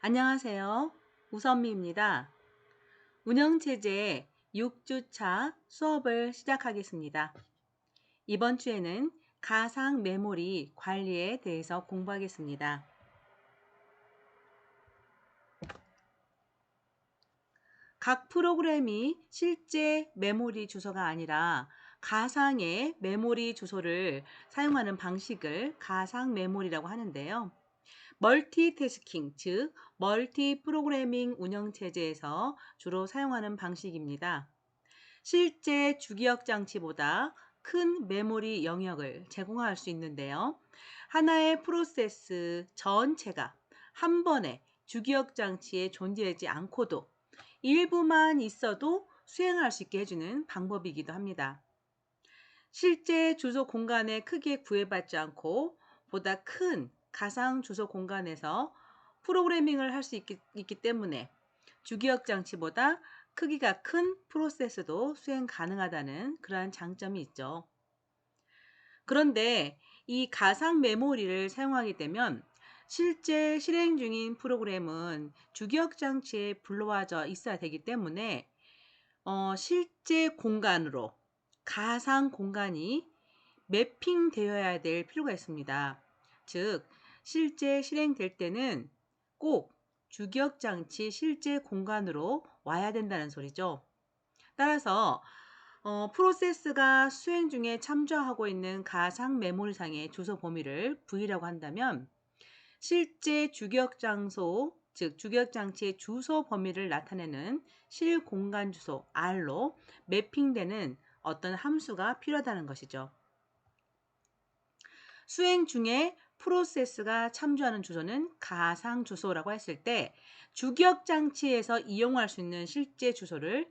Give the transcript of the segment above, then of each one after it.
안녕하세요. 우선미입니다. 운영체제 6주차 수업을 시작하겠습니다. 이번 주에는 가상 메모리 관리에 대해서 공부하겠습니다. 각 프로그램이 실제 메모리 주소가 아니라 가상의 메모리 주소를 사용하는 방식을 가상 메모리라고 하는데요. 멀티태스킹, 즉 멀티 프로그래밍 운영체제에서 주로 사용하는 방식입니다. 실제 주기억 장치보다 큰 메모리 영역을 제공할 수 있는데요. 하나의 프로세스 전체가 한 번에 주기억 장치에 존재하지 않고도 일부만 있어도 수행할 수 있게 해주는 방법이기도 합니다. 실제 주소 공간의 크기에 구애받지 않고 보다 큰 가상 주소 공간에서 프로그래밍을 할 수 있기 때문에 주기억 장치보다 크기가 큰 프로세스도 수행 가능하다는 그러한 장점이 있죠. 그런데 이 가상 메모리를 사용하게 되면 실제 실행 중인 프로그램은 주기억 장치에 불러와져 있어야 되기 때문에 실제 공간으로 가상 공간이 매핑되어야 될 필요가 있습니다. 즉, 실제 실행될 때는 꼭 주기억 장치 실제 공간으로 와야 된다는 소리죠. 따라서 프로세스가 수행 중에 참조하고 있는 가상 메모리상의 주소 범위를 V라고 한다면 실제 주기억 장소, 즉 주기억 장치의 주소 범위를 나타내는 실공간 주소 R로 매핑되는 어떤 함수가 필요하다는 것이죠. 수행 중에 프로세스가 참조하는 주소는 가상 주소라고 했을 때 주기억 장치에서 이용할 수 있는 실제 주소를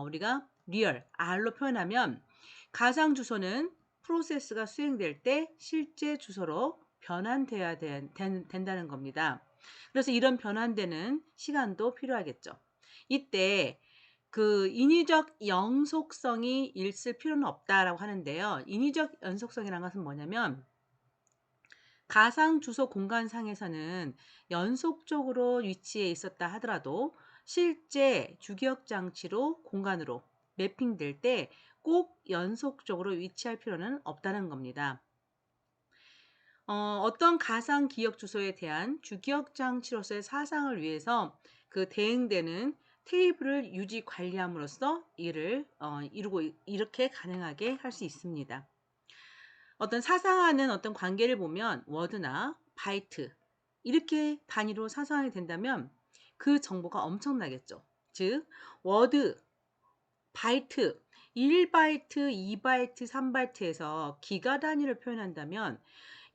우리가 리얼 R로 표현하면 가상 주소는 프로세스가 수행될 때 실제 주소로 변환되어야 된다는 겁니다. 그래서 이런 변환되는 시간도 필요하겠죠. 이때 그 인위적 연속성이 있을 필요는 없다라고 하는데요. 인위적 연속성이라는 것은 뭐냐면 가상 주소 공간상에서는 연속적으로 위치해 있었다 하더라도 실제 주기억 장치로 공간으로 매핑될 때 꼭 연속적으로 위치할 필요는 없다는 겁니다. 어떤 가상 기억 주소에 대한 주기억 장치로서의 사상을 위해서 그 대응되는 테이블을 유지 관리함으로써 이를 이렇게 가능하게 할 수 있습니다. 어떤 사상하는 어떤 관계를 보면 워드나 바이트 이렇게 단위로 사상이 된다면 그 정보가 엄청나겠죠. 즉 워드, 바이트, 1바이트, 2바이트, 3바이트에서 기가 단위를 표현한다면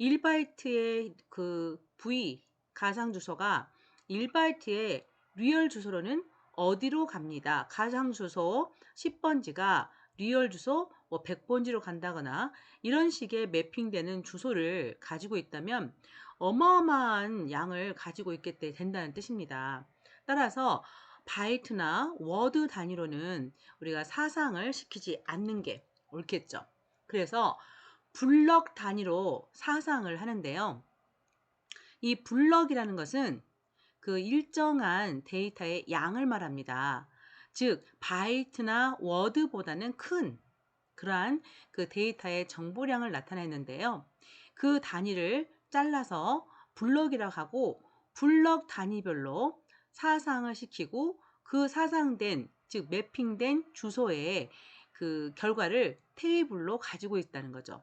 1바이트의 그 V 가상 주소가 1바이트의 리얼 주소로는 어디로 갑니다. 가상 주소 10번지가 리얼 주소 100번지로 간다거나 이런 식의 매핑되는 주소를 가지고 있다면 어마어마한 양을 가지고 있게 된다는 뜻입니다. 따라서 바이트나 워드 단위로는 우리가 사상을 시키지 않는 게 옳겠죠. 그래서 블럭 단위로 사상을 하는데요. 이 블럭이라는 것은 그 일정한 데이터의 양을 말합니다. 즉, 바이트나 워드보다는 큰 그러한 그 데이터의 정보량을 나타내는데요. 그 단위를 잘라서 블럭이라고 하고 블럭 단위별로 사상을 시키고 그 사상된, 즉 매핑된 주소의 그 결과를 테이블로 가지고 있다는 거죠.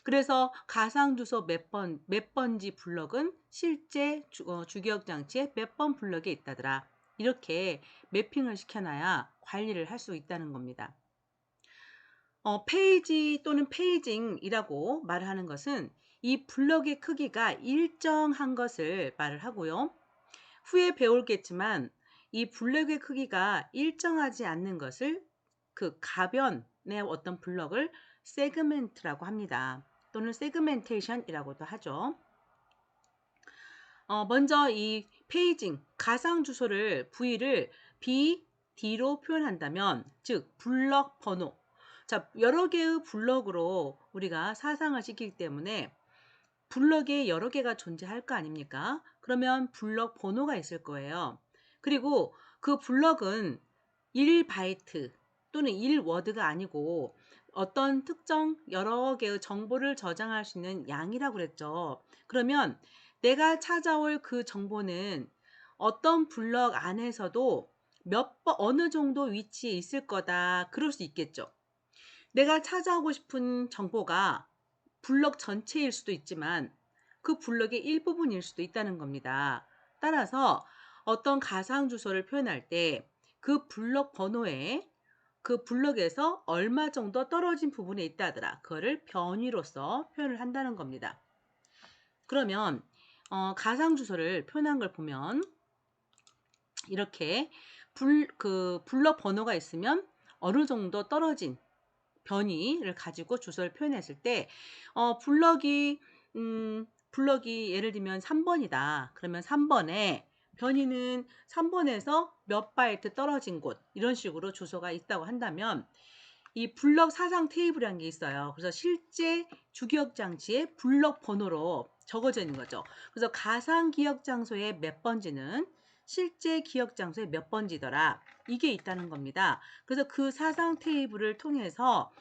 그래서 가상 주소 몇 번지 블럭은 실제 주기억 장치에 몇 번 블럭에 있다더라. 이렇게 매핑을 시켜놔야 관리를 할 수 있다는 겁니다. 페이지 또는 페이징이라고 말을 하는 것은 이 블럭의 크기가 일정한 것을 말을 하고요. 후에 배우겠지만 이 블럭의 크기가 일정하지 않는 것을 그 가변의 어떤 블럭을 세그멘트라고 합니다. 또는 세그멘테이션이라고도 하죠. 먼저 이 페이징, 가상 주소를 V를 B, D로 표현한다면 즉 블럭 번호. 자, 여러 개의 블럭으로 우리가 사상을 시키기 때문에 블럭에 여러 개가 존재할 거 아닙니까? 그러면 블럭 번호가 있을 거예요. 그리고 그 블럭은 1바이트 또는 1워드가 아니고 어떤 특정 여러 개의 정보를 저장할 수 있는 양이라고 그랬죠. 그러면 내가 찾아올 그 정보는 어떤 블럭 안에서도 어느 정도 위치에 있을 거다. 그럴 수 있겠죠. 내가 찾아오고 싶은 정보가 블럭 전체일 수도 있지만 그 블럭의 일부분일 수도 있다는 겁니다. 따라서 어떤 가상 주소를 표현할 때 그 블럭 번호에 그 블럭에서 얼마 정도 떨어진 부분에 있다더라. 그거를 변위로서 표현을 한다는 겁니다. 그러면 가상 주소를 표현한 걸 보면 이렇게 블럭 번호가 있으면 어느 정도 떨어진 변이를 가지고 주소를 표현했을 때 블럭이 예를 들면 3번이다. 그러면 3번에 변이는 3번에서 몇 바이트 떨어진 곳 이런 식으로 주소가 있다고 한다면 이 블럭 사상 테이블이라는 게 있어요. 그래서 실제 주기억 장치의 블럭 번호로 적어져 있는 거죠. 그래서 가상 기억 장소의 몇 번지는 실제 기억 장소의 몇 번지더라. 이게 있다는 겁니다. 그래서 그 사상 테이블을 통해서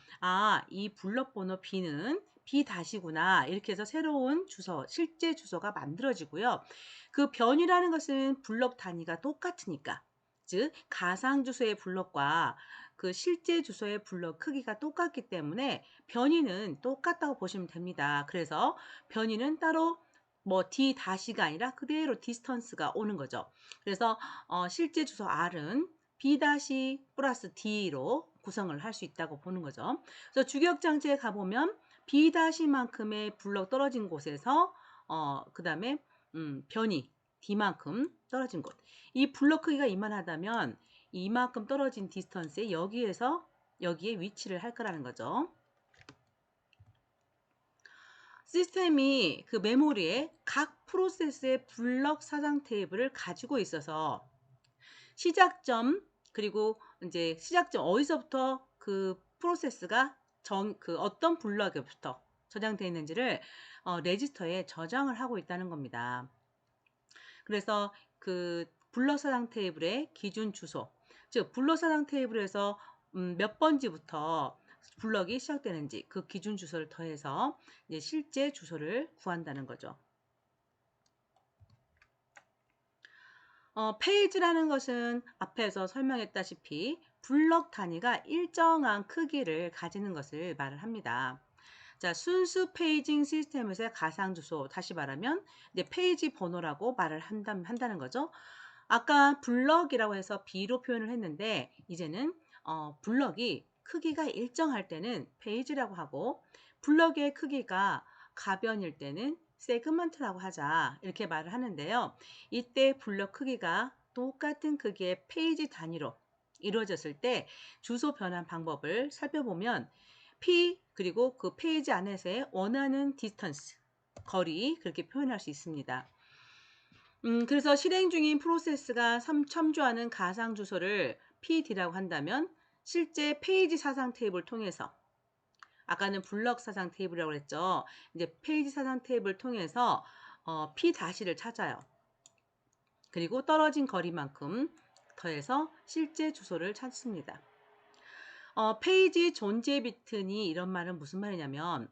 이 블럭 번호 B는 B-구나 이렇게 해서 새로운 주소, 실제 주소가 만들어지고요. 그 변이라는 것은 블럭 단위가 똑같으니까 즉 가상 주소의 블럭과 그 실제 주소의 블럭 크기가 똑같기 때문에 변이는 똑같다고 보시면 됩니다. 그래서 변이는 따로 뭐 D-가 아니라 그대로 디스턴스가 오는 거죠. 그래서 실제 주소 R은 B- 플러스 D로 구성을 할 수 있다고 보는 거죠. 그래서 주기억 장치에 가보면 B-만큼의 블럭 떨어진 곳에서 그 다음에 변이 D만큼 떨어진 곳. 이 블럭 크기가 이만하다면 이만큼 떨어진 디스턴스에 여기에 위치를 할 거라는 거죠. 시스템이 그 메모리에 각 프로세스의 블럭 사상 테이블을 가지고 있어서 시작점 그리고 이제 시작점 어디서부터 그 프로세스가 그 어떤 블럭에부터 저장되어 있는지를 레지스터에 저장을 하고 있다는 겁니다. 그래서 그 블럭 사상 테이블의 기준 주소, 즉 블럭 사상 테이블에서 몇 번지부터 블럭이 시작되는지 그 기준 주소를 더해서 이제 실제 주소를 구한다는 거죠. 페이지라는 것은 앞에서 설명했다시피 블럭 단위가 일정한 크기를 가지는 것을 말을 합니다. 자, 순수 페이징 시스템에서의 가상 주소, 다시 말하면 이제 페이지 번호라고 말을 한다는 거죠. 아까 블럭이라고 해서 B로 표현을 했는데 이제는 블럭이 크기가 일정할 때는 페이지라고 하고 블럭의 크기가 가변일 때는 세그먼트라고 하자 이렇게 말을 하는데요. 이때 블럭 크기가 똑같은 크기의 페이지 단위로 이루어졌을 때 주소 변환 방법을 살펴보면 P 그리고 그 페이지 안에서의 원하는 디스턴스 거리 그렇게 표현할 수 있습니다. 그래서 실행 중인 프로세스가 첨부하는 가상 주소를 PD라고 한다면 실제 페이지 사상 테이블을 통해서 아까는 블럭 사상 테이블이라고 했죠. 이제 페이지 사상 테이블을 통해서 P-를 찾아요. 그리고 떨어진 거리만큼 더해서 실제 주소를 찾습니다. 페이지 존재 비트니 이런 말은 무슨 말이냐면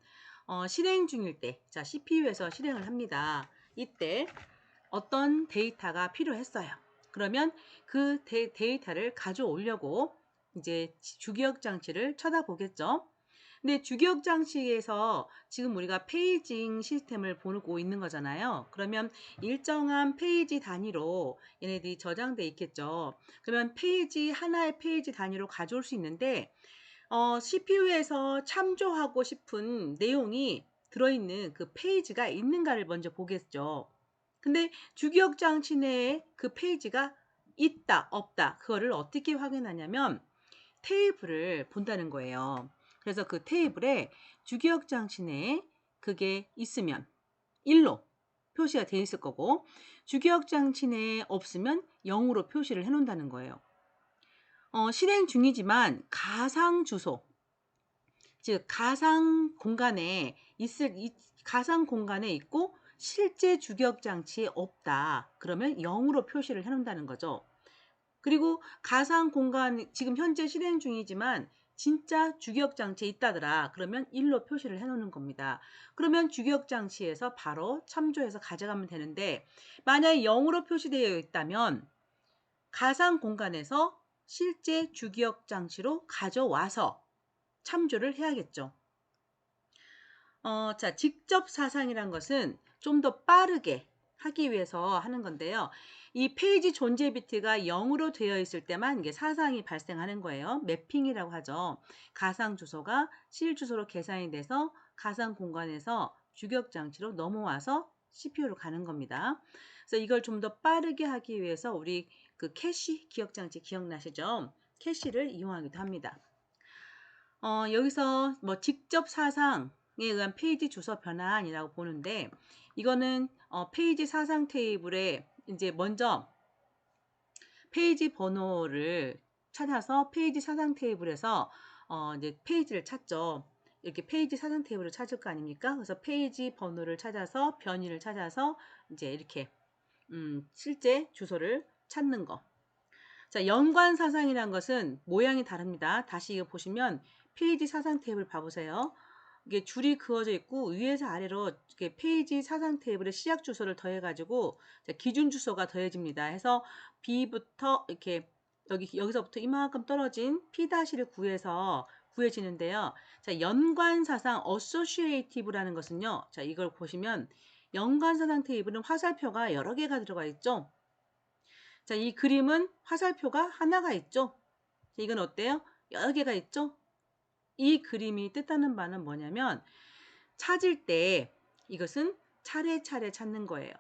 실행 중일 때, 자 CPU에서 실행을 합니다. 이때 어떤 데이터가 필요했어요. 그러면 그 데이터를 가져오려고 이제 주기억 장치를 쳐다보겠죠. 근데 주기억 장치에서 지금 우리가 페이징 시스템을 보고 있는 거잖아요. 그러면 일정한 페이지 단위로 얘네들이 저장돼 있겠죠. 그러면 하나의 페이지 단위로 가져올 수 있는데 CPU에서 참조하고 싶은 내용이 들어있는 그 페이지가 있는가를 먼저 보겠죠. 근데 주기억 장치 내에 그 페이지가 있다, 없다. 그거를 어떻게 확인하냐면 테이블을 본다는 거예요. 그래서 그 테이블에 주기억 장치 내에 그게 있으면 1로 표시가 되어 있을 거고 주기억 장치 내에 없으면 0으로 표시를 해 놓는다는 거예요. 실행 중이지만 가상 주소 즉 가상 공간에 가상 공간에 있고 실제 주격 장치에 없다. 그러면 0으로 표시를 해 놓는다는 거죠. 그리고 가상 공간 지금 현재 실행 중이지만 진짜 주격 장치에 있다더라. 그러면 1로 표시를 해 놓는 겁니다. 그러면 주격 장치에서 바로 참조해서 가져가면 되는데 만약에 0으로 표시되어 있다면 가상 공간에서 실제 주기억 장치로 가져와서 참조를 해야겠죠. 자, 직접 사상이란 것은 좀 더 빠르게 하기 위해서 하는 건데요. 이 페이지 존재 비트가 0으로 되어 있을 때만 이게 사상이 발생하는 거예요. 매핑이라고 하죠. 가상 주소가 실 주소로 계산이 돼서 가상 공간에서 주격 장치로 넘어와서 CPU로 가는 겁니다. 그래서 이걸 좀 더 빠르게 하기 위해서 우리 그 캐시 기억 장치 기억나시죠? 캐시를 이용하기도 합니다. 여기서 뭐 직접 사상에 의한 페이지 주소 변환이라고 보는데 이거는 페이지 사상 테이블에 이제 먼저 페이지 번호를 찾아서 페이지 사상 테이블에서 이제 페이지를 찾죠. 이렇게 페이지 사상 테이블을 찾을 거 아닙니까? 그래서 페이지 번호를 찾아서 변이를 찾아서 이제 이렇게 실제 주소를 찾는 거. 자, 연관 사상이란 것은 모양이 다릅니다. 다시 이거 보시면 페이지 사상 테이블 봐보세요. 이게 줄이 그어져 있고 위에서 아래로 이렇게 페이지 사상 테이블에 시작 주소를 더해가지고 기준 주소가 더해집니다. 해서 B부터 이렇게 여기서부터 이만큼 떨어진 P-를 구해서 구해지는데요. 자, 연관 사상 associative라는 것은요. 자, 이걸 보시면 연관 사상 테이블은 화살표가 여러 개가 들어가 있죠. 자, 이 그림은 화살표가 하나가 있죠. 이건 어때요? 여러 개가 있죠. 이 그림이 뜻하는 바는 뭐냐면 찾을 때 이것은 차례차례 찾는 거예요.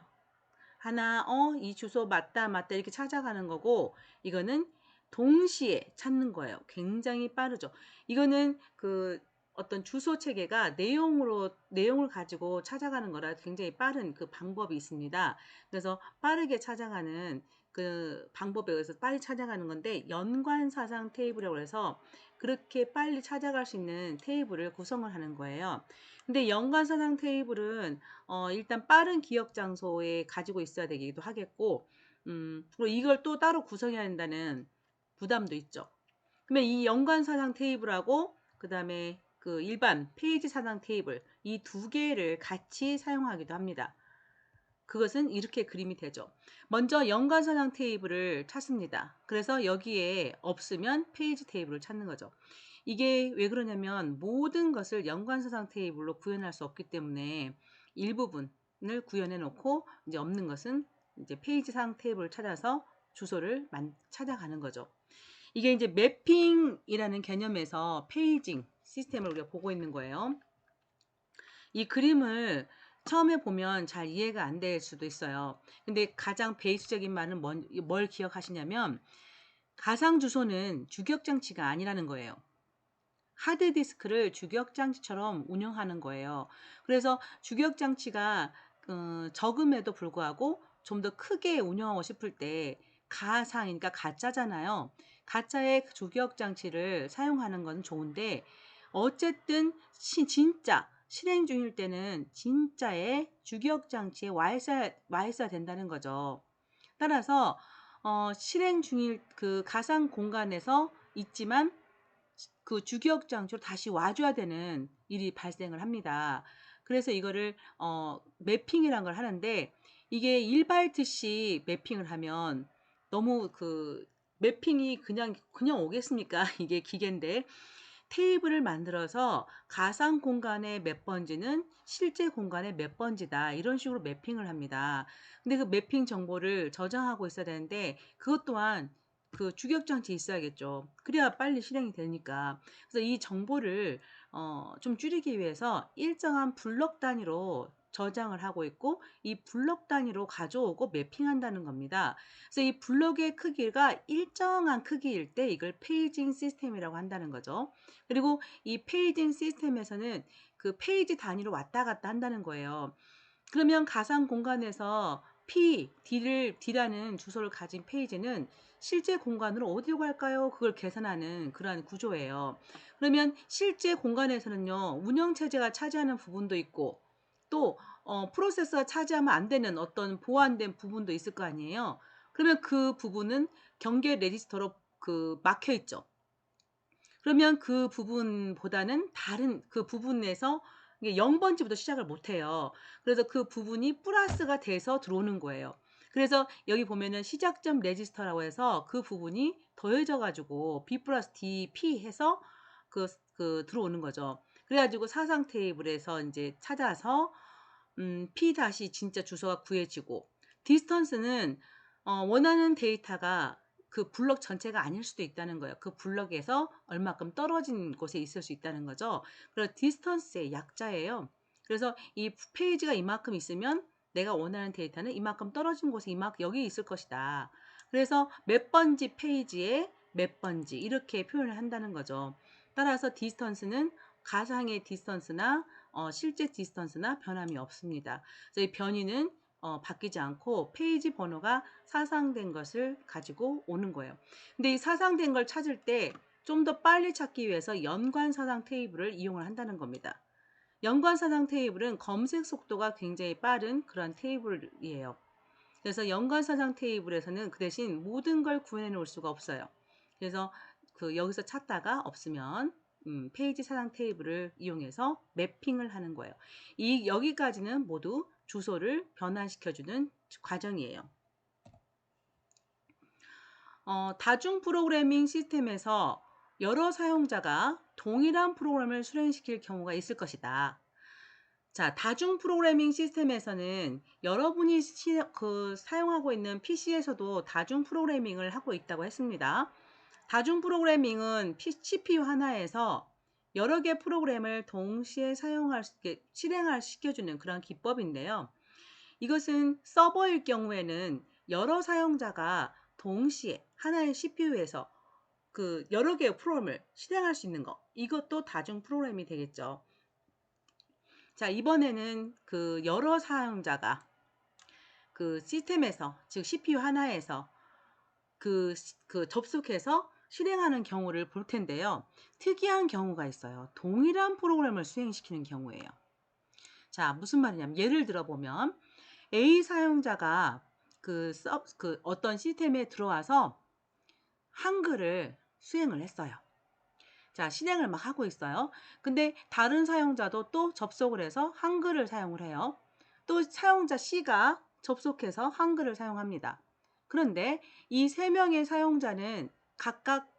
하나, 이 주소 맞다, 맞다 이렇게 찾아가는 거고 이거는 동시에 찾는 거예요. 굉장히 빠르죠. 이거는 그 어떤 주소 체계가 내용을 가지고 찾아가는 거라 굉장히 빠른 그 방법이 있습니다. 그래서 빠르게 찾아가는 그 방법에 의해서 빨리 찾아가는 건데 연관 사상 테이블이라고 해서 그렇게 빨리 찾아갈 수 있는 테이블을 구성을 하는 거예요. 근데 연관 사상 테이블은 일단 빠른 기억 장소에 가지고 있어야 되기도 하겠고, 그리고 이걸 또 따로 구성해야 한다는 부담도 있죠. 그러면 이 연관 사상 테이블하고 그 다음에 그 일반 페이지 사상 테이블 이 두 개를 같이 사용하기도 합니다. 그것은 이렇게 그림이 되죠. 먼저 연관 사상 테이블을 찾습니다. 그래서 여기에 없으면 페이지 테이블을 찾는 거죠. 이게 왜 그러냐면 모든 것을 연관 사상 테이블로 구현할 수 없기 때문에 일부분을 구현해 놓고 이제 없는 것은 이제 페이지 사상 테이블을 찾아서 주소를 찾아가는 거죠. 이게 이제 매핑이라는 개념에서 페이징 시스템을 우리가 보고 있는 거예요. 이 그림을 처음에 보면 잘 이해가 안 될 수도 있어요. 근데 가장 베이스적인 말은 뭘 기억하시냐면 가상 주소는 주격 장치가 아니라는 거예요. 하드디스크를 주격 장치처럼 운영하는 거예요. 그래서 주격 장치가 적음에도 불구하고 좀 더 크게 운영하고 싶을 때 가상이니까 가짜잖아요. 가짜의 주격 장치를 사용하는 건 좋은데 어쨌든 진짜 실행 중일 때는 진짜의 주격 장치에 와 있어야 된다는 거죠. 따라서 실행 중일 그 가상 공간에서 있지만 그 주기억 장치로 다시 와줘야 되는 일이 발생을 합니다. 그래서 이거를 매핑이란 걸 하는데 이게 1바이트씩 매핑을 하면 너무 그 매핑이 그냥 오겠습니까? 이게 기계인데 테이블을 만들어서 가상 공간의 몇 번지는 실제 공간의 몇 번지다 이런 식으로 매핑을 합니다. 근데 그 매핑 정보를 저장하고 있어야 되는데 그것 또한 그 주격장치 있어야겠죠. 그래야 빨리 실행이 되니까. 그래서 이 정보를 좀 줄이기 위해서 일정한 블럭 단위로 저장을 하고 있고 이 블럭 단위로 가져오고 매핑한다는 겁니다. 그래서 이 블럭의 크기가 일정한 크기일 때 이걸 페이징 시스템이라고 한다는 거죠. 그리고 이 페이징 시스템에서는 그 페이지 단위로 왔다 갔다 한다는 거예요. 그러면 가상 공간에서 D라는 주소를 가진 페이지는 실제 공간으로 어디로 갈까요? 그걸 계산하는 그러한 구조예요. 그러면 실제 공간에서는요, 운영체제가 차지하는 부분도 있고, 또 프로세서가 차지하면 안 되는 어떤 보완된 부분도 있을 거 아니에요. 그러면 그 부분은 경계 레지스터로 막혀 있죠. 그러면 그 부분보다는 다른 그 부분에서 이게 0번지부터 시작을 못 해요. 그래서 그 부분이 플러스가 돼서 들어오는 거예요. 그래서 여기 보면은 시작점 레지스터라고 해서 그 부분이 더해져 가지고 B 플러스 DP 해서 들어오는 거죠. 그래 가지고 사상 테이블에서 인제 찾아서 P 다시 진짜 주소가 구해지고, 디스턴스는 원하는 데이터가 그 블록 전체가 아닐 수도 있다는 거예요. 그 블록에서 얼마큼 떨어진 곳에 있을 수 있다는 거죠. 그래서 디스턴스의 약자예요. 그래서 이 페이지가 이만큼 있으면 내가 원하는 데이터는 이만큼 떨어진 곳에 여기 있을 것이다. 그래서 몇 번지 페이지에 몇 번지 이렇게 표현을 한다는 거죠. 따라서 디스턴스는 가상의 디스턴스나 실제 디스턴스나 변함이 없습니다. 그래서 이 변이는 바뀌지 않고 페이지 번호가 사상된 것을 가지고 오는 거예요. 근데 이 사상된 걸 찾을 때 좀 더 빨리 찾기 위해서 연관 사상 테이블을 이용을 한다는 겁니다. 연관 사상 테이블은 검색 속도가 굉장히 빠른 그런 테이블이에요. 그래서 연관 사상 테이블에서는 그 대신 모든 걸 구해 놓을 수가 없어요. 그래서 여기서 찾다가 없으면 페이지 사상 테이블을 이용해서 매핑을 하는 거예요. 여기까지는 모두 주소를 변환시켜주는 과정이에요. 다중 프로그래밍 시스템에서 여러 사용자가 동일한 프로그램을 수행시킬 경우가 있을 것이다. 자, 다중 프로그래밍 시스템에서는 여러분이 사용하고 있는 PC에서도 다중 프로그래밍을 하고 있다고 했습니다. 다중 프로그래밍은 CPU 하나에서 여러 개 프로그램을 동시에 실행할 시켜주는 그런 기법인데요. 이것은 서버일 경우에는 여러 사용자가 동시에 하나의 CPU에서 여러 개의 프로그램을 실행할 수 있는 거, 이것도 다중 프로그램이 되겠죠. 자, 이번에는 여러 사용자가 시스템에서, 즉 CPU 하나에서 접속해서 실행하는 경우를 볼 텐데요. 특이한 경우가 있어요. 동일한 프로그램을 수행시키는 경우예요. 자, 무슨 말이냐면, 예를 들어보면 A 사용자가 어떤 시스템에 들어와서 한글을 수행을 했어요. 자, 실행을 막 하고 있어요. 근데 다른 사용자도 또 접속을 해서 한글을 사용을 해요. 또 사용자 C가 접속해서 한글을 사용합니다. 그런데 이 세 명의 사용자는 각각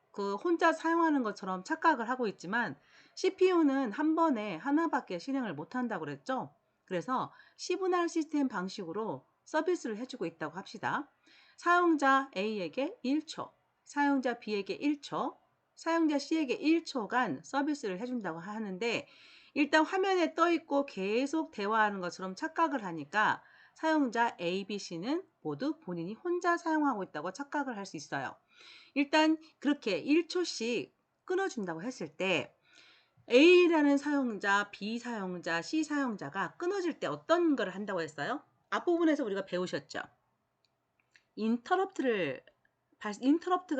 혼자 사용하는 것처럼 착각을 하고 있지만 CPU는 한 번에 하나밖에 실행을 못 한다고 그랬죠. 그래서 시분할 시스템 방식으로 서비스를 해주고 있다고 합시다. 사용자 A에게 1초, 사용자 B에게 1초, 사용자 C에게 1초간 서비스를 해준다고 하는데, 일단 화면에 떠 있고 계속 대화하는 것처럼 착각을 하니까 사용자 A, B, C는 모두 본인이 혼자 사용하고 있다고 착각을 할 수 있어요. 일단 그렇게 1초씩 끊어준다고 했을 때 A라는 사용자, B 사용자, C 사용자가 끊어질 때 어떤 걸 한다고 했어요? 앞부분에서 우리가 배우셨죠? 인터럽트가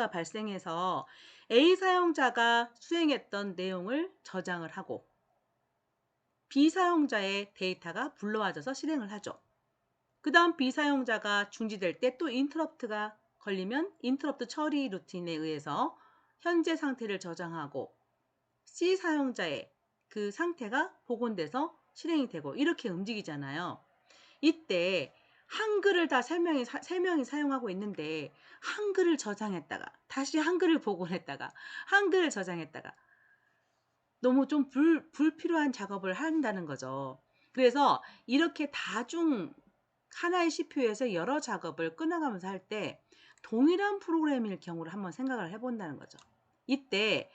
발생해서 A 사용자가 수행했던 내용을 저장을 하고 B 사용자의 데이터가 불러와져서 실행을 하죠. 그 다음 B 사용자가 중지될 때 또 인터럽트가 걸리면 인터럽트 처리 루틴에 의해서 현재 상태를 저장하고 C 사용자의 그 상태가 복원돼서 실행이 되고 이렇게 움직이잖아요. 이때 한글을 다 세 명이 사용하고 있는데 한글을 저장했다가 다시 한글을 복원했다가 한글을 저장했다가 너무 좀 불필요한 작업을 한다는 거죠. 그래서 이렇게 하나의 CPU에서 여러 작업을 끊어가면서 할 때 동일한 프로그램일 경우를 한번 생각을 해본다는 거죠. 이때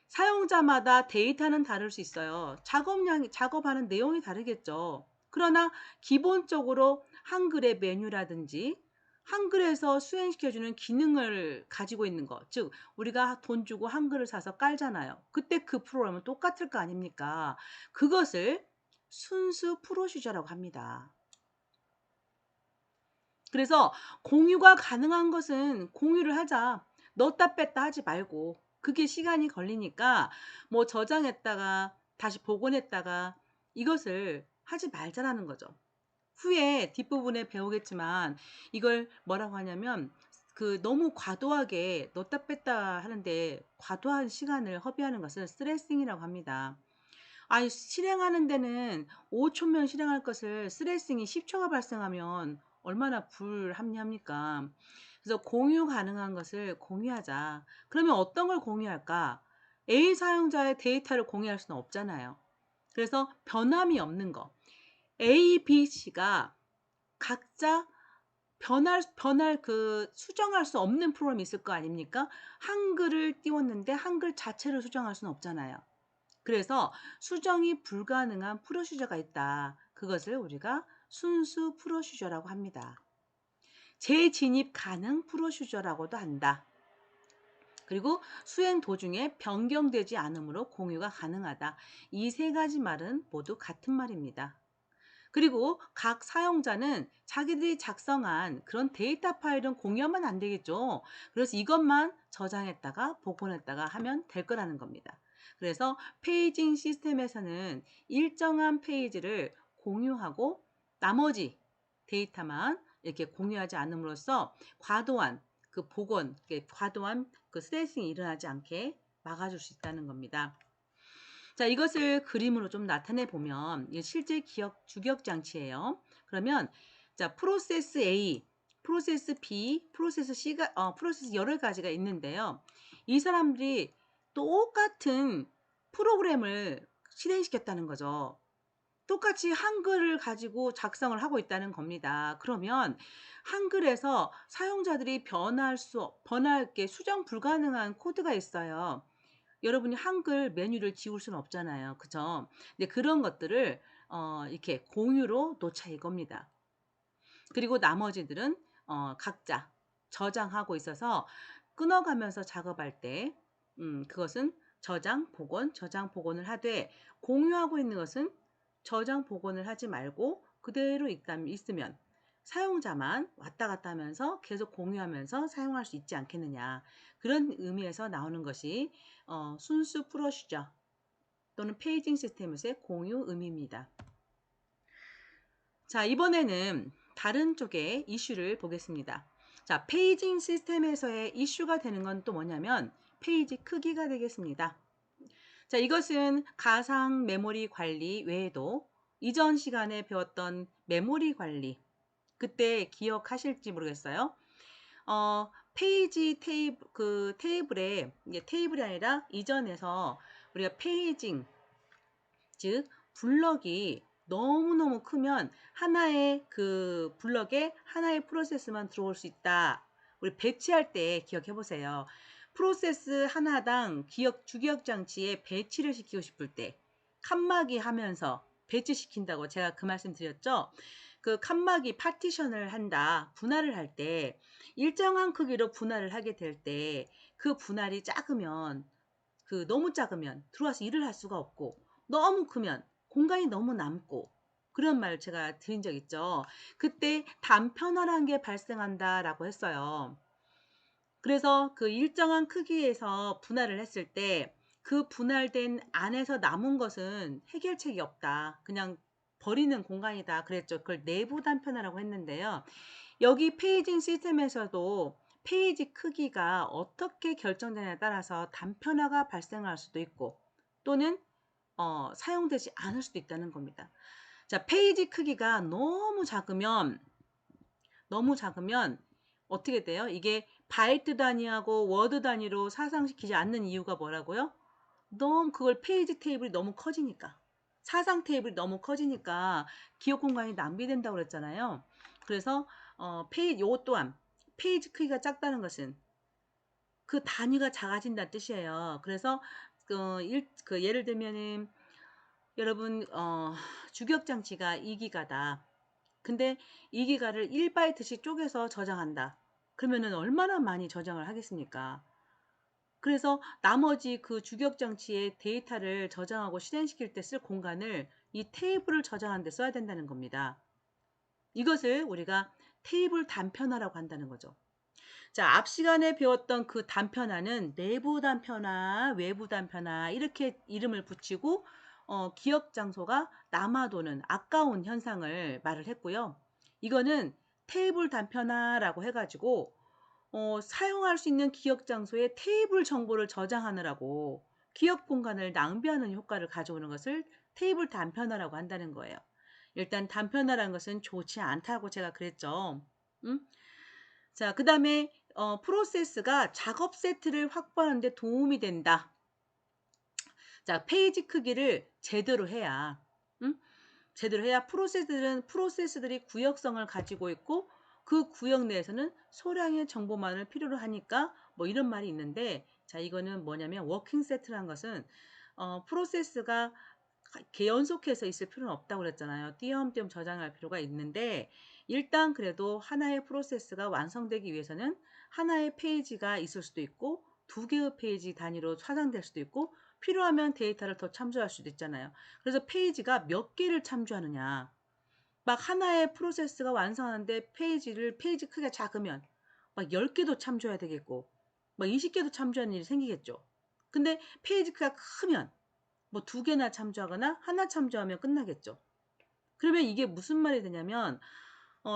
사용자마다 데이터는 다를 수 있어요. 작업하는 내용이 다르겠죠. 그러나 기본적으로 한글의 메뉴라든지 한글에서 수행시켜주는 기능을 가지고 있는 것, 즉 우리가 돈 주고 한글을 사서 깔잖아요. 그때 그 프로그램은 똑같을 거 아닙니까? 그것을 순수 프로시저라고 합니다. 그래서 공유가 가능한 것은 공유를 하자. 넣었다 뺐다 하지 말고. 그게 시간이 걸리니까 뭐 저장했다가 다시 복원했다가 이것을 하지 말자라는 거죠. 후에 뒷부분에 배우겠지만 이걸 뭐라고 하냐면 너무 과도하게 넣었다 뺐다 하는데 과도한 시간을 허비하는 것을 스트레싱이라고 합니다. 아이 실행하는 데는 5 초면 실행할 것을 스트레싱이 10 초가 발생하면 얼마나 불합리합니까? 그래서 공유 가능한 것을 공유하자. 그러면 어떤 걸 공유할까? A 사용자의 데이터를 공유할 수는 없잖아요. 그래서 변함이 없는 거. A, B, C가 각자 변할 수정할 수 없는 프로그램이 있을 거 아닙니까? 한글을 띄웠는데 한글 자체를 수정할 수는 없잖아요. 그래서 수정이 불가능한 프로시저가 있다. 그것을 우리가 순수 프로시저라고 합니다. 재진입 가능 프로시저라고도 한다. 그리고 수행 도중에 변경되지 않으므로 공유가 가능하다. 이 세 가지 말은 모두 같은 말입니다. 그리고 각 사용자는 자기들이 작성한 그런 데이터 파일은 공유하면 안 되겠죠. 그래서 이것만 저장했다가 복원했다가 하면 될 거라는 겁니다. 그래서 페이징 시스템에서는 일정한 페이지를 공유하고 나머지 데이터만 이렇게 공유하지 않음으로써 과도한 복원, 과도한 스트레싱이 일어나지 않게 막아줄 수 있다는 겁니다. 자, 이것을 그림으로 좀 나타내 보면 이게 실제 주기억 장치예요. 그러면 자, 프로세스 A, 프로세스 B, 프로세스 C가 프로세스 여러 가지가 있는데요. 이 사람들이 똑같은 프로그램을 실행시켰다는 거죠. 똑같이 한글을 가지고 작성을 하고 있다는 겁니다. 그러면 한글에서 사용자들이 변할 게 수정 불가능한 코드가 있어요. 여러분이 한글 메뉴를 지울 수는 없잖아요. 그죠? 근데 그런 것들을 이렇게 공유로 놓자 이겁니다. 그리고 나머지들은 각자 저장하고 있어서 끊어가면서 작업할 때 그것은 저장, 복원을 하되 공유하고 있는 것은 저장, 복원을 하지 말고 그대로 있으면 사용자만 왔다 갔다 하면서 계속 공유하면서 사용할 수 있지 않겠느냐. 그런 의미에서 나오는 것이 순수 프로시저 또는 페이징 시스템에서의 공유 의미입니다. 자, 이번에는 다른 쪽의 이슈를 보겠습니다. 자, 페이징 시스템에서의 이슈가 되는 건 또 뭐냐면 페이지 크기가 되겠습니다. 자, 이것은 가상 메모리 관리 외에도 이전 시간에 배웠던 메모리 관리, 그때 기억하실지 모르겠어요. 페이지 테이블에, 이게 테이블이 아니라 이전에서 우리가 페이징, 즉 블럭이 너무너무 크면 하나의 블럭에 하나의 프로세스만 들어올 수 있다. 우리 배치할 때 기억해 보세요. 프로세스 하나당 주기억 장치에 배치를 시키고 싶을 때 칸막이 하면서 배치시킨다고 제가 그 말씀 드렸죠. 그 칸막이 파티션을 한다. 분할을 할 때 일정한 크기로 분할을 하게 될 때 그 분할이 작으면 너무 작으면 들어와서 일을 할 수가 없고 너무 크면 공간이 너무 남고 그런 말 제가 드린 적 있죠. 그때 단편화라는 게 발생한다라고 했어요. 그래서 그 일정한 크기에서 분할을 했을 때 그 분할된 안에서 남은 것은 해결책이 없다. 그냥 버리는 공간이다. 그랬죠. 그걸 내부 단편화라고 했는데요. 여기 페이징 시스템에서도 페이지 크기가 어떻게 결정되냐에 따라서 단편화가 발생할 수도 있고 또는 사용되지 않을 수도 있다는 겁니다. 자, 페이지 크기가 너무 작으면 어떻게 돼요? 이게 바이트 단위하고 워드 단위로 사상시키지 않는 이유가 뭐라고요? 그걸 페이지 테이블이 너무 커지니까. 사상 테이블이 너무 커지니까 기억 공간이 낭비된다고 그랬잖아요. 그래서 요 또한 페이지 크기가 작다는 것은 그 단위가 작아진다는 뜻이에요. 그래서 예를 들면은 여러분 주기억 장치가 2기가다. 근데 2기가를 1바이트씩 쪼개서 저장한다. 그러면은 얼마나 많이 저장을 하겠습니까? 그래서 나머지 그 주기억 장치의 데이터를 저장하고 실행시킬 때 쓸 공간을 이 테이블을 저장하는 데 써야 된다는 겁니다. 이것을 우리가 테이블 단편화라고 한다는 거죠. 자, 앞 시간에 배웠던 그 단편화는 내부 단편화, 외부 단편화 이렇게 이름을 붙이고 기억 장소가 남아도는 아까운 현상을 말을 했고요. 이거는 테이블 단편화라고 해가지고 사용할 수 있는 기억 장소에 테이블 정보를 저장하느라고 기억 공간을 낭비하는 효과를 가져오는 것을 테이블 단편화라고 한다는 거예요. 일단 단편화라는 것은 좋지 않다고 제가 그랬죠. 음? 자, 그 다음에 프로세스가 작업 세트를 확보하는 데 도움이 된다. 자, 페이지 크기를 제대로 해야 제대로 해야 프로세스들이 구역성을 가지고 있고 그 구역 내에서는 소량의 정보만을 필요로 하니까 뭐 이런 말이 있는데, 자, 이거는 뭐냐면 워킹 세트라는 것은 프로세스가 연속해서 있을 필요는 없다고 그랬잖아요. 띄엄띄엄 저장할 필요가 있는데, 일단 그래도 하나의 프로세스가 완성되기 위해서는 하나의 페이지가 있을 수도 있고 두 개의 페이지 단위로 차장될 수도 있고 필요하면 데이터를 더 참조할 수도 있잖아요. 그래서 페이지가 몇 개를 참조하느냐. 막 하나의 프로세스가 완성하는데 페이지 크기가 작으면 막 10개도 참조해야 되겠고 막 20개도 참조하는 일이 생기겠죠. 근데 페이지 크기가 크면 뭐 2개나 참조하거나 하나 참조하면 끝나겠죠. 그러면 이게 무슨 말이 되냐면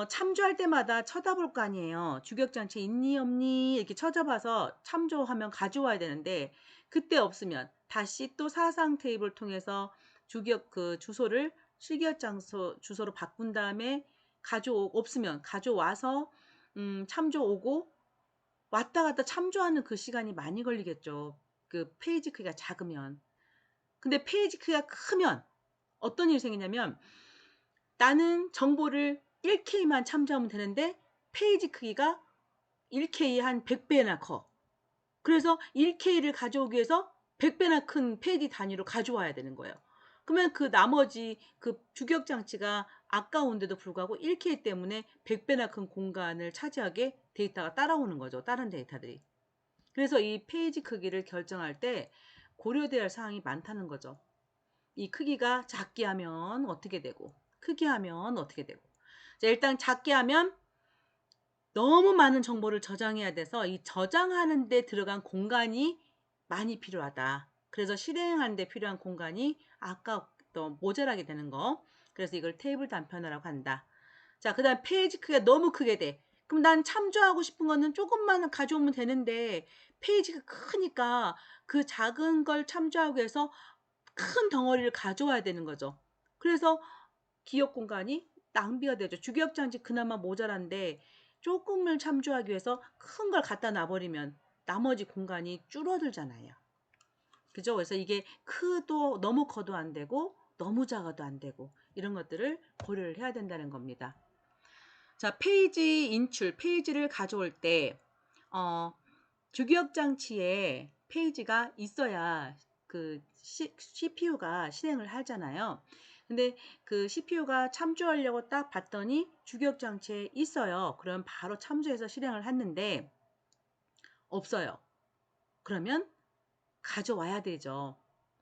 참조할 때마다 쳐다볼 거 아니에요. 주격장치 있니 없니 이렇게 찾아봐서 참조하면 가져와야 되는데, 그때 없으면 다시 또 사상 테이블 통해서 주소를 실기업 장소 주소로 바꾼 다음에 없으면 가져와서 참조 오고 왔다 갔다 참조하는 그 시간이 많이 걸리겠죠. 그 페이지 크기가 작으면. 근데 페이지 크기가 크면 어떤 일이 생기냐면, 나는 정보를 1K만 참조하면 되는데 페이지 크기가 1K 한 100배나 커. 그래서 1K를 가져오기 위해서 100배나 큰 페이지 단위로 가져와야 되는 거예요. 그러면 그 나머지 그 주격 장치가 아까운데도 불구하고 1K 때문에 100배나 큰 공간을 차지하게 데이터가 따라오는 거죠. 다른 데이터들이. 그래서 이 페이지 크기를 결정할 때 고려돼야 할 사항이 많다는 거죠. 이 크기가 작게 하면 어떻게 되고 크게 하면 어떻게 되고. 자, 일단 작게 하면 너무 많은 정보를 저장해야 돼서 이 저장하는 데 들어간 공간이 많이 필요하다. 그래서 실행하는 데 필요한 공간이 아까 또 모자라게 되는 거. 그래서 이걸 테이블 단편화라고 한다. 자, 그 다음 페이지 크기가 너무 크게 돼. 그럼 난 참조하고 싶은 거는 조금만 가져오면 되는데 페이지가 크니까 그 작은 걸 참조하기 위해서 큰 덩어리를 가져와야 되는 거죠. 그래서 기억 공간이 낭비가 되죠. 주기억 장치 그나마 모자란데 조금을 참조하기 위해서 큰 걸 갖다 놔버리면 나머지 공간이 줄어들잖아요. 그죠? 그래서 이게 너무 커도 안 되고 너무 작아도 안 되고 이런 것들을 고려를 해야 된다는 겁니다. 자, 페이지를 가져올 때 주기억 장치에 페이지가 있어야 그 CPU가 실행을 하잖아요. 근데 그 CPU가 참조하려고 딱 봤더니 주기억 장치에 있어요. 그럼 바로 참조해서 실행을 했는데 없어요. 그러면 가져와야 되죠.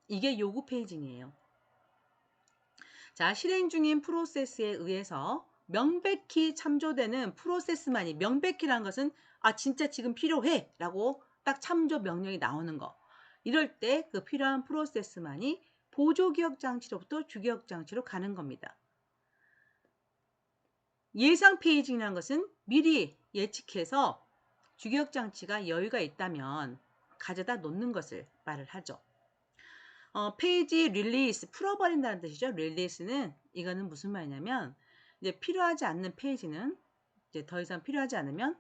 이게 요구 페이징이에요. 자, 실행 중인 프로세스에 의해서 명백히 참조되는 프로세스만이, 명백히란 것은 진짜 지금 필요해 라고 딱 참조 명령이 나오는 거. 이럴 때 그 필요한 프로세스만이 보조기억 장치로부터 주기억 장치로 가는 겁니다. 예상 페이징이라는 것은 미리 예측해서 주기억 장치가 여유가 있다면 가져다 놓는 것을 말을 하죠. 페이지 릴리스, 풀어버린다는 뜻이죠. 릴리스는 이거는 무슨 말이냐면 이제 필요하지 않는 페이지는 이제 더 이상 필요하지 않으면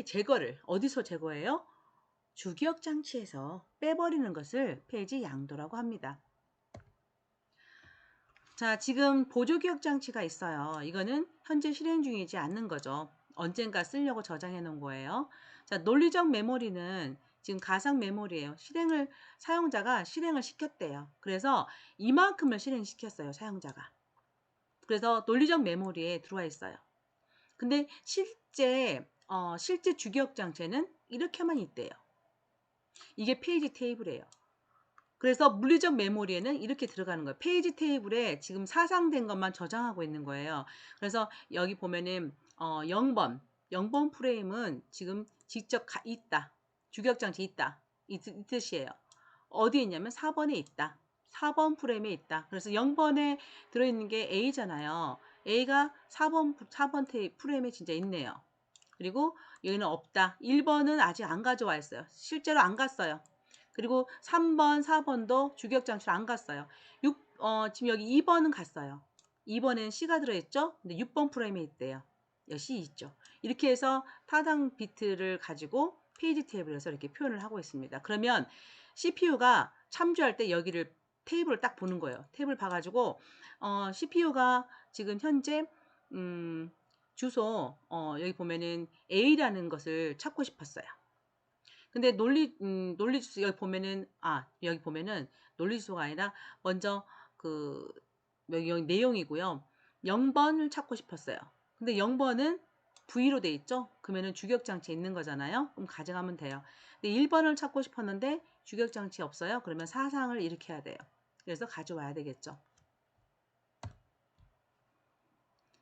제거를 어디서 제거해요? 주기억 장치에서 빼버리는 것을 페이지 양도라고 합니다. 자, 지금 보조기억 장치가 있어요. 이거는 현재 실행 중이지 않는 거죠. 언젠가 쓰려고 저장해 놓은 거예요. 자, 논리적 메모리는 지금 가상 메모리예요. 사용자가 실행을 시켰대요. 그래서 이만큼을 실행시켰어요, 사용자가. 그래서 논리적 메모리에 들어와 있어요. 근데 실제 주기억 장치에는 이렇게만 있대요. 이게 페이지 테이블이에요. 그래서 물리적 메모리에는 이렇게 들어가는 거예요. 페이지 테이블에 지금 사상된 것만 저장하고 있는 거예요. 그래서 여기 보면은 0번 프레임은 지금 직접 있다. 주격장치 있다. 이 뜻이에요. 어디에 있냐면 4번에 있다. 4번 프레임에 있다. 그래서 0번에 들어있는 게 A잖아요. A가 4번 프레임에 진짜 있네요. 그리고 여기는 없다. 1번은 아직 안 가져와 있어요. 실제로 안 갔어요. 그리고 3번, 4번도 주격장치로 안 갔어요. 지금 여기 2번은 갔어요. 2번에는 C가 들어있죠? 근데 6번 프레임에 있대요. C 있죠. 이렇게 해서 타당 비트를 가지고 페이지 테이블에서 이렇게 표현을 하고 있습니다. 그러면 CPU가 참조할 때 여기를 테이블을 딱 보는 거예요. 테이블 봐가지고 CPU가 지금 현재 주소 여기 보면은 A라는 것을 찾고 싶었어요. 근데 논리 주소 여기 보면은 논리 주소가 아니라 먼저 그 여기 내용이고요. 0번을 찾고 싶었어요. 근데 0번은 V로 돼 있죠? 그러면은 주격장치 있는 거잖아요. 그럼 가져가면 돼요. 근데 1번을 찾고 싶었는데 주격장치 없어요. 그러면 사상을 이렇게 해야 돼요. 그래서 가져와야 되겠죠.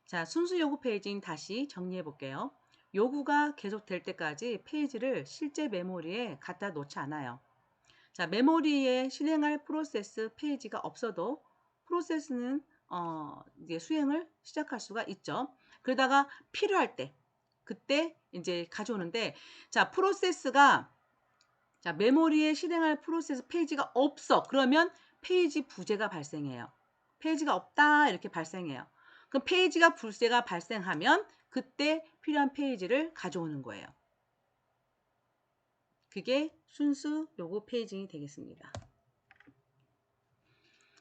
자, 순수 요구 페이징 다시 정리해 볼게요. 요구가 계속될 때까지 페이지를 실제 메모리에 갖다 놓지 않아요. 자, 메모리에 실행할 프로세스 페이지가 없어도 프로세스는 이제 수행을 시작할 수가 있죠. 그러다가 필요할 때 그때 이제 가져오는데 자, 메모리에 실행할 프로세스 페이지가 없어. 그러면 페이지 부재가 발생해요. 페이지가 없다 이렇게 발생해요. 그럼 페이지가 부재가 발생하면 그때 필요한 페이지를 가져오는 거예요. 그게 순수 요구 페이징이 되겠습니다.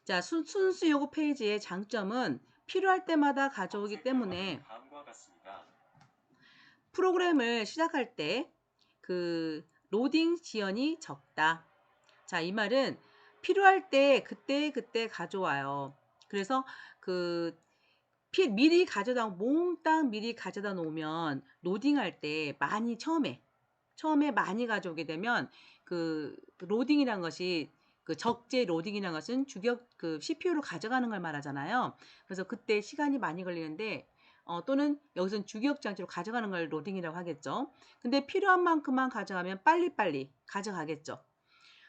자, 순수 요구 페이지의 장점은 필요할 때마다 가져오기 때문에 프로그램을 시작할 때 그 로딩 지연이 적다. 자, 이 말은 필요할 때 그때 가져와요. 그래서 몽땅 미리 가져다 놓으면 로딩할 때 많이 처음에 많이 가져오게 되면 그 로딩이란 것이 적재 로딩이라는 것은 CPU로 가져가는 걸 말하잖아요. 그래서 그때 시간이 많이 걸리는데 또는 여기서는 주기억 장치로 가져가는 걸 로딩이라고 하겠죠. 근데 필요한 만큼만 가져가면 빨리빨리 가져가겠죠.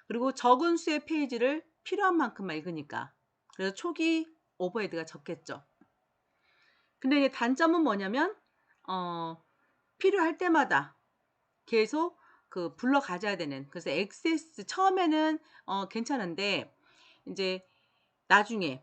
그리고 적은 수의 페이지를 필요한 만큼만 읽으니까. 그래서 초기 오버헤드가 적겠죠. 근데 이게 단점은 뭐냐면 필요할 때마다 계속 불러 가져야 되는. 그래서 액세스 처음에는 괜찮은데 이제 나중에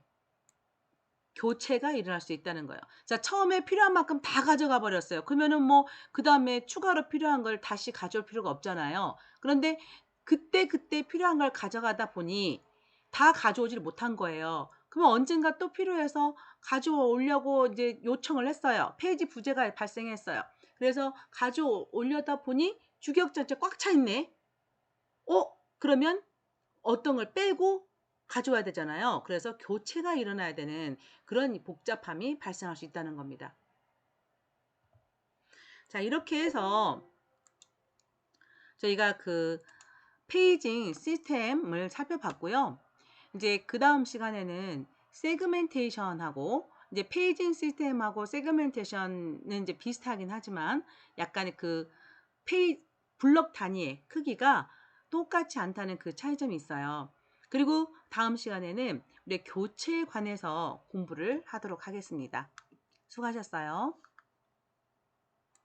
교체가 일어날 수 있다는 거예요. 자, 처음에 필요한 만큼 다 가져가 버렸어요. 그러면은 뭐 그다음에 추가로 필요한 걸 다시 가져올 필요가 없잖아요. 그런데 그때 필요한 걸 가져가다 보니 다 가져오지를 못한 거예요. 그러면 언젠가 또 필요해서 가져오려고 이제 요청을 했어요. 페이지 부재가 발생했어요. 그래서 가져오려다 보니 주기억장치 꽉 차 있네. 그러면 어떤 걸 빼고 가져와야 되잖아요. 그래서 교체가 일어나야 되는 그런 복잡함이 발생할 수 있다는 겁니다. 자, 이렇게 해서 저희가 페이징 시스템을 살펴봤고요. 이제 그 다음 시간에는 세그멘테이션하고 이제 페이징 시스템하고 세그멘테이션은 이제 비슷하긴 하지만 약간의 블럭 단위의 크기가 똑같지 않다는 그 차이점이 있어요. 그리고 다음 시간에는 우리 교체에 관해서 공부를 하도록 하겠습니다. 수고하셨어요.